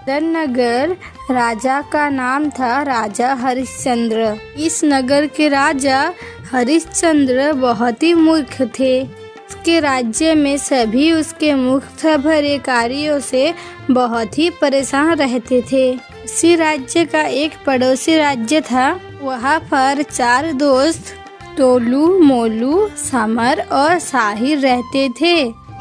नगर राजा का नाम था राजा हरिश्चंद्र। इस नगर के राजा हरिश्चंद्र बहुत ही मूर्ख थे। उसके राज्य में सभी उसके मूर्खता भरे कार्यों से बहुत ही परेशान रहते थे। उसी राज्य का एक पड़ोसी राज्य था। वहाँ पर 4 दोस्त टोलू, मोलू, समर और साहिर रहते थे।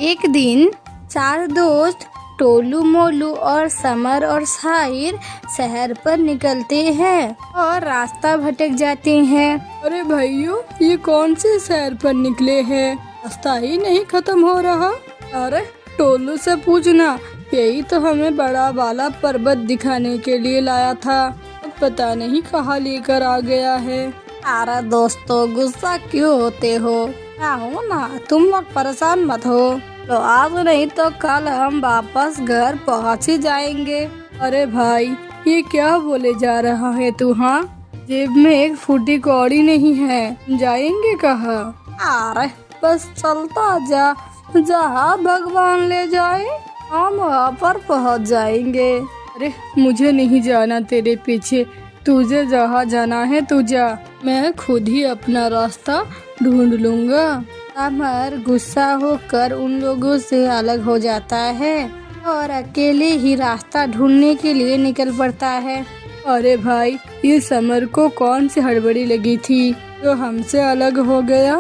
एक दिन 4 दोस्त टोलू, मोलू और समर और साहिर शहर पर निकलते हैं और रास्ता भटक जाते हैं। अरे भाइयों, ये कौन से शहर पर निकले हैं? रास्ता ही नहीं खत्म हो रहा। अरे टोलू से पूछना, यही तो हमें बड़ा वाला पर्वत दिखाने के लिए लाया था। अब पता नहीं कहाँ लेकर आ गया है। अरे दोस्तों, गुस्सा क्यों होते हो? हो ना, तुम लोग परेशान मत हो। तो आज नहीं तो कल हम वापस घर पहुँच ही जाएंगे। अरे भाई, ये क्या बोले जा रहा है तू? हाँ, जेब में एक फूटी कौड़ी नहीं है, जाएंगे कहाँ? अरे बस चलता जा, जहाँ भगवान ले जाए हम वहाँ पर पहुँच जाएंगे। अरे मुझे नहीं जाना तेरे पीछे, तुझे जहाँ जाना है तू जा, मैं खुद ही अपना रास्ता ढूंढ लूंगा। समर गुस्सा होकर उन लोगों से अलग हो जाता है और अकेले ही रास्ता ढूंढने के लिए निकल पड़ता है। अरे भाई, ये समर को कौन सी हड़बड़ी लगी थी जो हमसे अलग हो गया?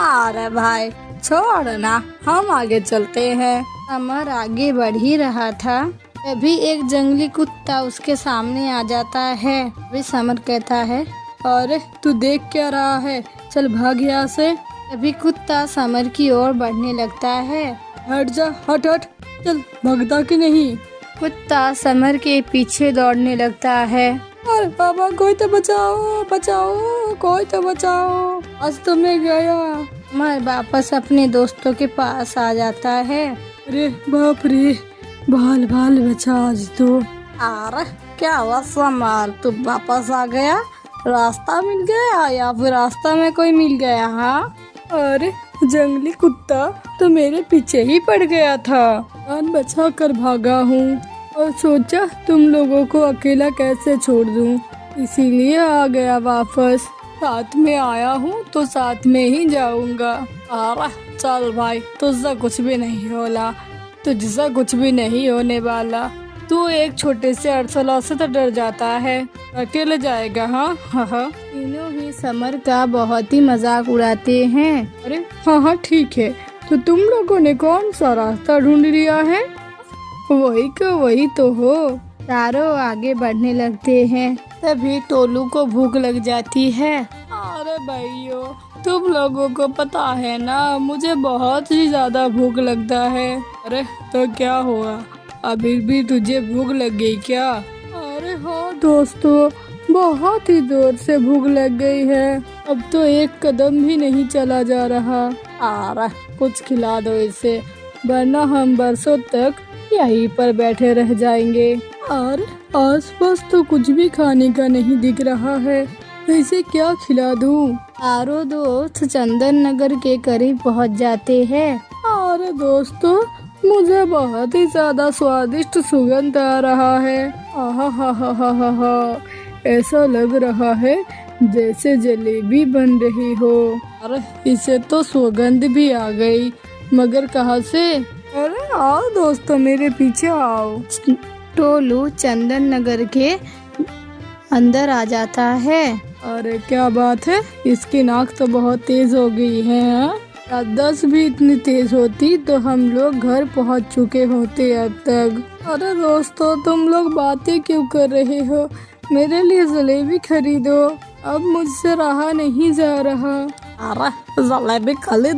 अरे भाई छोड़ ना, हम आगे चलते हैं। समर आगे बढ़ ही रहा था, तभी एक जंगली कुत्ता उसके सामने आ जाता है। वे समर कहता है, अरे तू देख क्या रहा है, चल भाग यहाँ से। तभी कुत्ता समर की ओर बढ़ने लगता है। हट जा, हट हट, चल भागता कि नहीं? कुत्ता समर के पीछे दौड़ने लगता है। अरे बाबा, कोई तो बचाओ, बचाओ, कोई तो बचाओ, आज तो मैं गया। समर वापस अपने दोस्तों के पास आ जाता है। अरे बाप रे, बाल बाल बचा आज तो। अरे क्या हुआ समर, तू वापस आ गया? रास्ता मिल गया या फिर रास्ता में कोई मिल गया? हाँ, अरे जंगली कुत्ता तो मेरे पीछे ही पड़ गया था, जान बचा कर भागा हूँ और सोचा तुम लोगों को अकेला कैसे छोड़ दूँ, इसीलिए आ गया वापस। साथ में आया हूँ तो साथ में ही जाऊंगा। अरे चल भाई, तुझसे कुछ भी नहीं होला, तुझसे कुछ भी नहीं होने वाला। तू एक छोटे से अरसला से तो डर जाता है, अकेले जाएगा? हाँ हाँ हाँ। तीनों ही समर का बहुत ही मजाक उड़ाते हैं। अरे हाँ हाँ ठीक है, तो तुम लोगों ने कौन सा रास्ता ढूंढ लिया है? वही का वही तो हो। चारों आगे बढ़ने लगते हैं। तभी टोलू को भूख लग जाती है। अरे भाइयों, तुम लोगों को पता है ना, मुझे बहुत ही ज्यादा भूख लगता है। अरे तो क्या हुआ, अभी भी तुझे भूख लग गई क्या? अरे हाँ दोस्तों, बहुत ही जोर से भूख लग गई है, अब तो एक कदम भी नहीं चला जा रहा। अरे कुछ खिला दो इसे, वरना हम बरसों तक यहीं पर बैठे रह जाएंगे। और आसपास तो कुछ भी खाने का नहीं दिख रहा है, इसे क्या खिला दूं? चारों दोस्त चंदन नगर के करीब पहुंच जाते हैं। अरे दोस्तों, मुझे बहुत ही ज्यादा स्वादिष्ट सुगंध आ रहा है। आहा हा हा हा हा हा, ऐसा लग रहा है जैसे जलेबी बन रही हो। अरे इसे तो सुगंध भी आ गई, मगर कहाँ से? अरे आओ दोस्तों, मेरे पीछे आओ। टोलू चंदन नगर के अंदर आ जाता है। अरे क्या बात है, इसकी नाक तो बहुत तेज हो गई है। हाँ, 10 भी इतनी तेज होती तो हम लोग घर पहुंच चुके होते अब तक। अरे दोस्तों, तुम लोग बातें क्यों कर रहे हो? मेरे लिए जलेबी खरीदो, अब मुझसे रहा नहीं जा रहा। अरे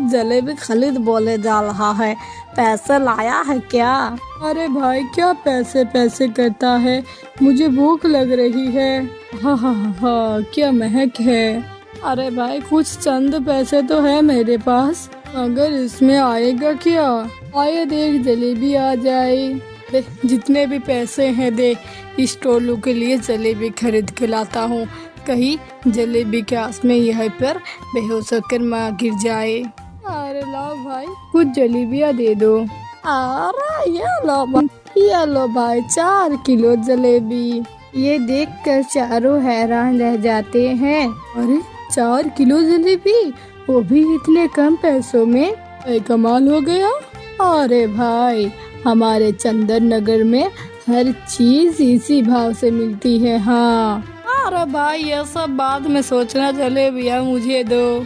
जलेबी खरीद बोले जा रहा है, पैसे लाया है क्या? अरे भाई, क्या पैसे पैसे करता है, मुझे भूख लग रही है। हाँ हाँ हाँ, क्या महक है। अरे भाई, कुछ चंद पैसे तो है मेरे पास, मगर इसमें आएगा क्या? आए देख, जलेबी आ जाए। दे, जितने भी पैसे हैं दे, इस टोलू के लिए जलेबी खरीद के लाता हूँ, कहीं जलेबी के आस में यहीं पर बेहोश होकर माँ गिर जाए। अरे लाओ भाई, कुछ जलेबियाँ दे दो। अरे ये लो, ये लो भाई 4 किलो जलेबी। ये देखकर चारों हैरान रह जाते हैं। अरे 4 किलो जलेबी, वो भी इतने कम पैसों में, ये कमाल हो गया। अरे भाई हमारे चंदन नगर में हर चीज इसी भाव से मिलती है। हाँ अरे भाई ये सब बाद में सोचना, जलेबियाँ मुझे दो।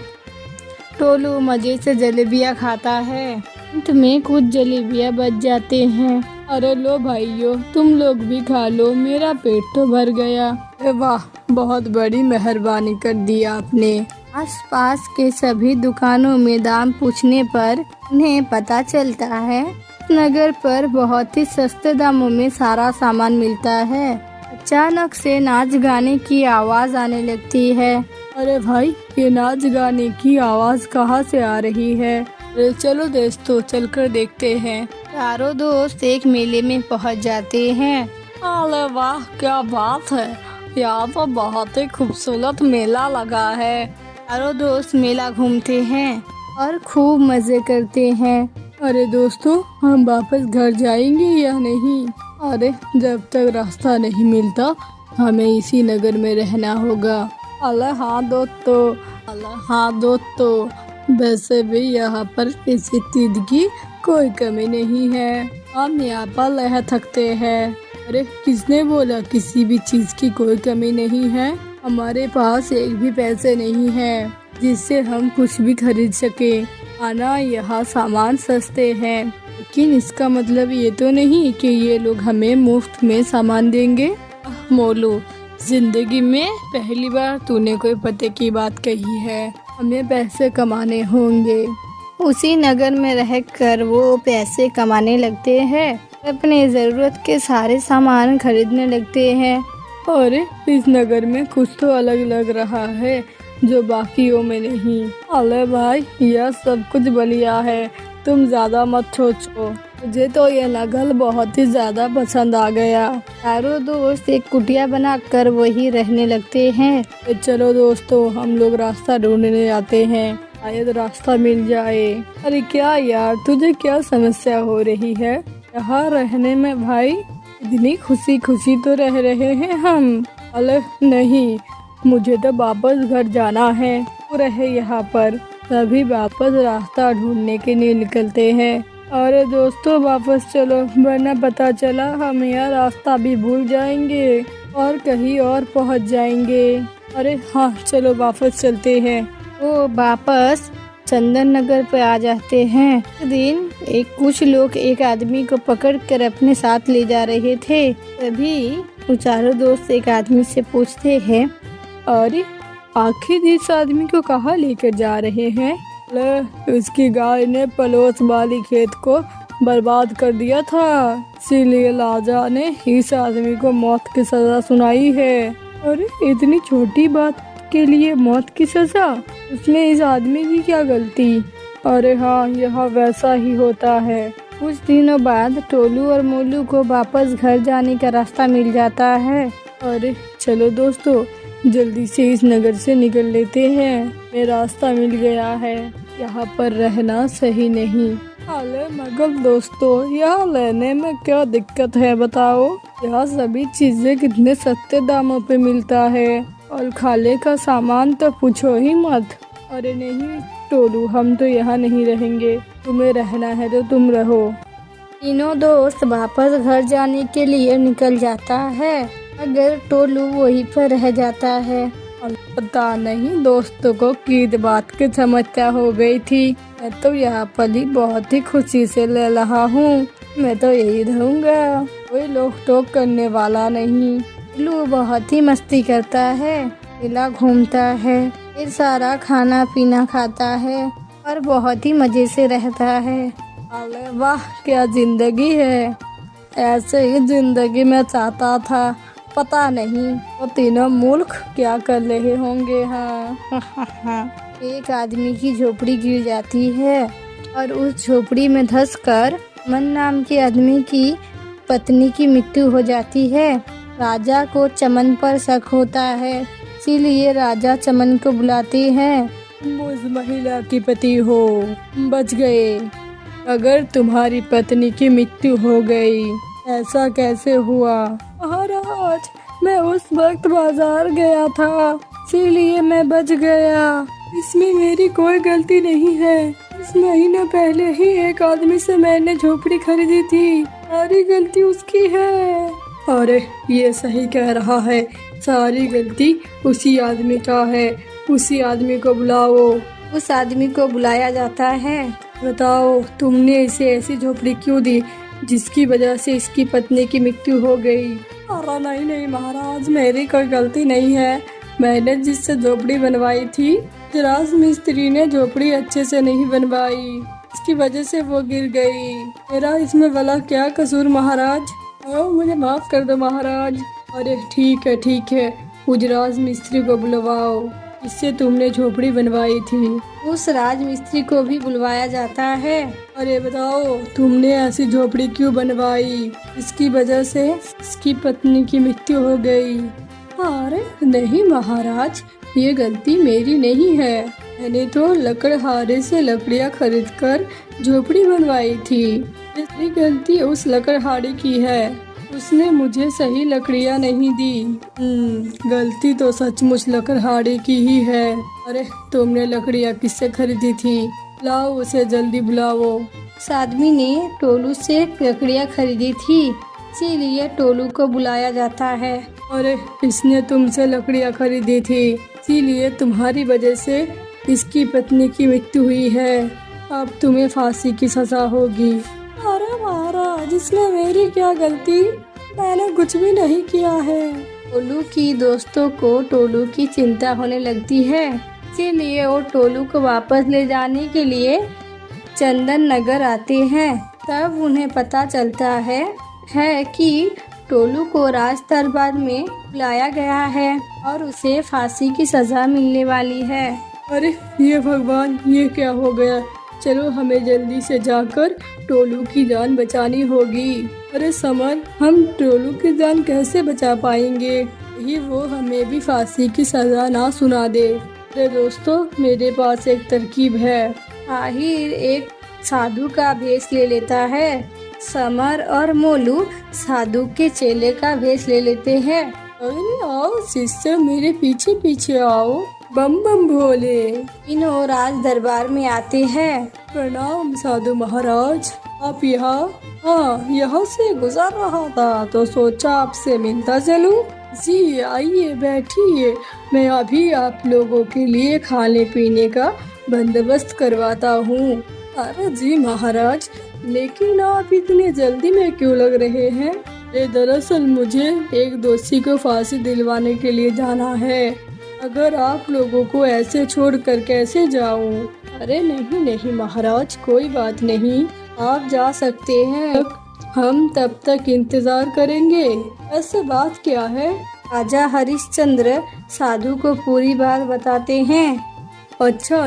टोलू मजे से जलेबियाँ खाता है। अंत में कुछ जलेबियाँ बच जाते हैं। अरे लो भाइयों, तुम लोग भी खा लो, मेरा पेट तो भर गया। अरे वाह, बहुत बड़ी मेहरबानी कर दी आपने। आसपास के सभी दुकानों में दाम पूछने पर उन्हें पता चलता है नगर पर बहुत ही सस्ते दामों में सारा सामान मिलता है। अचानक से नाच गाने की आवाज आने लगती है। अरे भाई, ये नाच गाने की आवाज कहाँ से आ रही है? अरे चलो दोस्तों, चलकर देखते हैं। चारों दोस्त एक मेले में पहुंच जाते हैं। अरे वाह, क्या बात है, यहाँ तो बहुत ही खूबसूरत मेला लगा है। चारों दोस्त मेला घूमते हैं और खूब मजे करते हैं। अरे दोस्तों, हम वापस घर जाएंगे या नहीं? अरे जब तक रास्ता नहीं मिलता हमें इसी नगर में रहना होगा। अल्लाह हाँ दोस्तों, अल्लाह हाँ दोस्तों, वैसे भी यहाँ पर किसी चीज की कोई कमी नहीं है, हम यहाँ पर रह सकते हैं। अरे किसने बोला किसी भी चीज की कोई कमी नहीं है? हमारे पास एक भी पैसे नहीं है जिससे हम कुछ भी खरीद सके। आना यहाँ सामान सस्ते हैं, लेकिन इसका मतलब ये तो नहीं कि ये लोग हमें मुफ्त में सामान देंगे। मोलू, जिंदगी में पहली बार तूने कोई पते की बात कही है। हमें पैसे कमाने होंगे। उसी नगर में रहकर वो पैसे कमाने लगते हैं, अपने जरूरत के सारे सामान खरीदने लगते हैं। और इस नगर में कुछ तो अलग लग रहा है जो बाकियों में नहीं। अरे भाई, यह सब कुछ बढ़िया है, तुम ज्यादा मत सोचो। मुझे तो ये नगल बहुत ही ज्यादा पसंद आ गया। चारों दोस्त एक कुटिया बनाकर वही रहने लगते हैं। तो चलो दोस्तों, हम लोग रास्ता ढूंढने जाते हैं, शायद रास्ता मिल जाए। अरे क्या यार, तुझे क्या समस्या हो रही है यहाँ रहने में? भाई इतनी खुशी खुशी तो रह रहे हैं हम। अरे नहीं, मुझे तो वापस घर जाना है। वो रहे यहाँ पर, सभी वापस रास्ता ढूंढने के लिए निकलते हैं। अरे दोस्तों वापस चलो, वरना पता चला हम यह रास्ता भी भूल जाएंगे और कहीं और पहुंच जाएंगे। अरे हाँ, चलो वापस चलते हैं। वो वापस चंदन नगर पे आ जाते हैं। एक दिन कुछ लोग एक आदमी को पकड़कर अपने साथ ले जा रहे थे। तभी वो चारों दोस्त एक आदमी से पूछते हैं, अरे आखिर इस आदमी को कहाँ लेकर जा रहे हैं? उसकी गाय ने पड़ोस वाली खेत को बर्बाद कर दिया था, इसीलिए राजा ने इस आदमी को मौत की सजा सुनाई है। अरे इतनी छोटी बात के लिए मौत की सजा? उसमें इस आदमी की क्या गलती? अरे हाँ, यह वैसा ही होता है। कुछ दिनों बाद टोलू और मोलू को वापस घर जाने का रास्ता मिल जाता है। अरे चलो दोस्तों, जल्दी से इस नगर से निकल लेते हैं, ये रास्ता मिल गया है, यहाँ पर रहना सही नहीं। अरे मगर दोस्तों, यहाँ रहने में क्या दिक्कत है बताओ? यहाँ सभी चीजें कितने सस्ते दामों पे मिलता है और खाने का सामान तो पूछो ही मत। अरे नहीं टोलू, हम तो यहाँ नहीं रहेंगे, तुम्हें रहना है तो तुम रहो। तीनों दोस्त वापस घर जाने के लिए निकल जाता है, अगर टोलू वहीं पर रह जाता है। पता नहीं दोस्तों को किस बात की समस्या हो गई थी। मैं तो यहाँ पर ही बहुत ही खुशी से ले रहा हूँ, मैं तो यही रहूँगा, कोई लोग टोक करने वाला नहीं। टोलू बहुत ही मस्ती करता है, मेला घूमता है, फिर सारा खाना पीना खाता है और बहुत ही मजे से रहता है। अरे वाह, क्या जिंदगी है, ऐसे ही जिंदगी में चाहता था। पता नहीं वो तीनों मूर्ख क्या कर रहे होंगे। हाँ एक आदमी की झोपड़ी गिर जाती है और उस झोपड़ी में धंसकर मन नाम के आदमी की पत्नी की मृत्यु हो जाती है। राजा को चमन पर शक होता है, इसीलिए राजा चमन को बुलाते हैं। उस महिला की पति हो, बच गए। अगर तुम्हारी पत्नी की मृत्यु हो गई ऐसा कैसे हुआ? महाराज, मैं उस वक्त बाजार गया था, इसीलिए मैं बच गया। इसमें मेरी कोई गलती नहीं है। इस महीने पहले ही एक आदमी से मैंने झोपड़ी खरीदी थी, सारी गलती उसकी है। अरे ये सही कह रहा है, सारी गलती उसी आदमी का है। उसी आदमी को बुलाओ। उस आदमी को बुलाया जाता है। बताओ, तुमने इसे ऐसी झोपड़ी क्यों दी जिसकी वजह से इसकी पत्नी की मृत्यु हो गई? अरे नहीं नहीं महाराज, मेरी कोई गलती नहीं है। मैंने जिससे झोपड़ी बनवाई थी, राज मिस्त्री ने झोपड़ी अच्छे से नहीं बनवाई, इसकी वजह से वो गिर गई। मेरा इसमें भला क्या कसूर महाराज? मुझे माफ कर दो महाराज। अरे ठीक है, उजराज मिस्त्री को बुलवाओ, इससे तुमने झोपड़ी बनवाई थी। उस राजमिस्त्री को भी बुलवाया जाता है। अरे बताओ, तुमने ऐसी झोपड़ी क्यों बनवाई इसकी वजह से इसकी पत्नी की मृत्यु हो गई? अरे नहीं महाराज, ये गलती मेरी नहीं है। मैंने तो लकड़हारे से लकड़ियाँ खरीदकर झोपड़ी बनवाई थी। ये गलती उस लकड़हारे की है, उसने मुझे सही लकड़ियाँ नहीं दी। गलती तो सचमुच लकड़हारे की ही है। अरे तुमने लकड़ियाँ किससे खरीदी थी? लाओ उसे जल्दी बुलाओ। उस आदमी ने टोलू से लकड़ियाँ खरीदी थी, इसीलिए टोलू को बुलाया जाता है। अरे इसने तुमसे लकड़ियाँ खरीदी थी, इसीलिए तुम्हारी वजह से इसकी पत्नी की मृत्यु हुई है। अब तुम्हें फांसी की सजा होगी। अरे महाराज, इसमें मेरी क्या गलती? मैंने कुछ भी नहीं किया है। टोलू की दोस्तों को टोलू की चिंता होने लगती है, इसीलिए वो टोलू को वापस ले जाने के लिए चंदन नगर आते हैं। तब उन्हें पता चलता है कि टोलू को राज दरबार में बुलाया गया है और उसे फांसी की सजा मिलने वाली है। अरे ये भगवान, ये क्या हो गया? चलो हमें जल्दी से जाकर टोलू की जान बचानी होगी। अरे समर, हम टोलू की जान कैसे बचा पाएंगे? यही वो हमें भी फांसी की सजा ना सुना दे। अरे दोस्तों, मेरे पास एक तरकीब है। आहिर एक साधु का भेष ले लेता है। समर और मोलू साधु के चेले का भेष ले लेते हैं। अरे आओ शिष्य, मेरे पीछे पीछे आओ। बम बम भोले। तीनों राज दरबार में आते हैं। प्रणाम साधु महाराज, आप यहाँ? हाँ, यहाँ से गुजर रहा था तो सोचा आपसे मिलता चलूं। जी आइए, बैठिए, मैं अभी आप लोगों के लिए खाने पीने का बंदोबस्त करवाता हूँ। अरे जी महाराज, लेकिन आप इतने जल्दी में क्यों लग रहे हैं? दरअसल मुझे एक दोषी को फांसी दिलवाने के लिए जाना है। अगर आप लोगों को ऐसे छोड़कर कैसे जाऊं? अरे नहीं नहीं महाराज, कोई बात नहीं, आप जा सकते हैं। हम तब तक इंतजार करेंगे। ऐसे बात क्या है? राजा हरिश्चंद्र साधु को पूरी बात बताते हैं। अच्छा,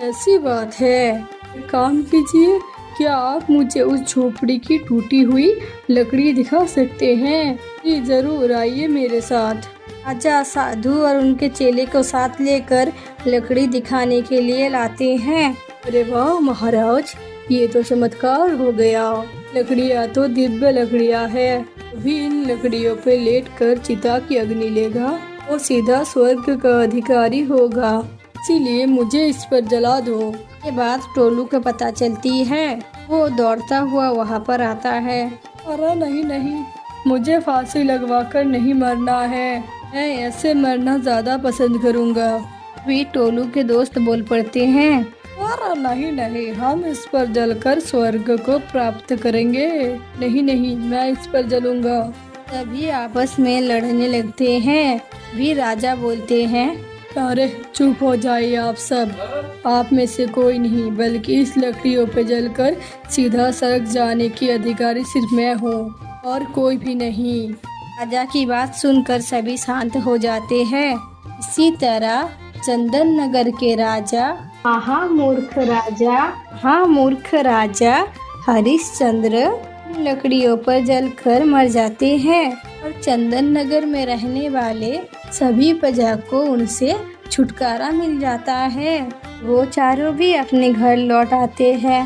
ऐसी बात है। एक काम कीजिए, क्या आप मुझे उस झोपड़ी की टूटी हुई लकड़ी दिखा सकते हैं? जी जरूर, आइए मेरे साथ। राजा साधु और उनके चेले को साथ लेकर लकड़ी दिखाने के लिए लाते हैं। अरे वाह महाराज, ये तो चमत्कार हो गया। लकड़ियाँ तो दिव्य लकड़ियाँ है। अभी इन लकड़ियों पे लेटकर चिता की अग्नि लेगा, वो सीधा स्वर्ग का अधिकारी होगा। इसीलिए मुझे इस पर जला दो। ये बात टोलू को पता चलती है। वो दौड़ता हुआ वहाँ पर आता है। अरे नहीं, मुझे फांसी लगवाकर नहीं मरना है। मैं ऐसे मरना ज्यादा पसंद करूँगा। वे टोलू के दोस्त बोल पड़ते हैं। अरे नहीं, हम इस पर जलकर स्वर्ग को प्राप्त करेंगे। नहीं, मैं इस पर जलूंगा। तभी आपस में लड़ने लगते हैं। भी राजा बोलते हैं, अरे चुप हो जाइए आप सब। आप में से कोई नहीं, बल्कि इस लकड़ियों पे जलकर सीधा स्वर्ग जाने की अधिकारी सिर्फ मैं हूँ और कोई भी नहीं। राजा की बात सुनकर सभी शांत हो जाते हैं। इसी तरह चंदन नगर के राजा महामूर्ख राजा हरिश्चंद्र लकड़ियों पर जलकर मर जाते हैं और चंदन नगर में रहने वाले सभी प्रजा को उनसे छुटकारा मिल जाता है। वो चारों भी अपने घर लौट आते हैं।